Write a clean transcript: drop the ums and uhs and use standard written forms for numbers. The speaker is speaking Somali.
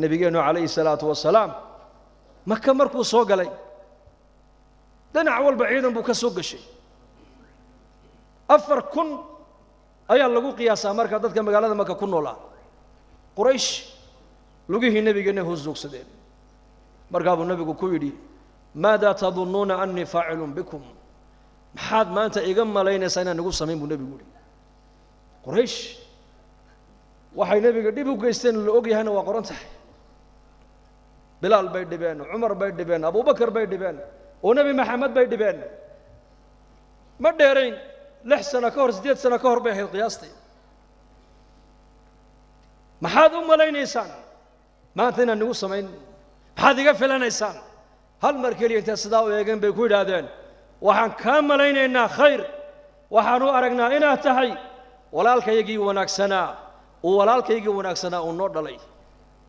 nabigeenu calayhi salaatu wasalaam maka markuu soo galay dhinac walba ciidan buu ka soo gashay 4,000 ayaa lagu qiyaasaa marka dadka magaalada maka ku noolaa quraysh lugihii nabigeena hoosdoogsadeen markaa buu nabigu ku yidhi maada tadunnuuna annii faacilun bikum maxaad maanta iga malaynaysaa inaan nagu samayn buu nabigu yidhi quraysh waxay nabiga dhib u geysteen la og yahayna waa qoran tahay bilaal bay dhibeen cumar bay dhibeen abubakar bay dhibeen oo nabi maxamed bay dhibeen ma dheerayn 6 sano ka hor 8 sano ka hor bay ahayd qiyaastii maxaad u malaynaysaan maanta inaan nagu samayn maxaad iga filanaysaan hal mar keliya inta sidaa u eegeen bay ku yidhaahdeen waxaan kaa malaynaynaa khayr waxaan u aragnaa inaad tahay walaalkaygii wanaagsanaa uu noo dhalay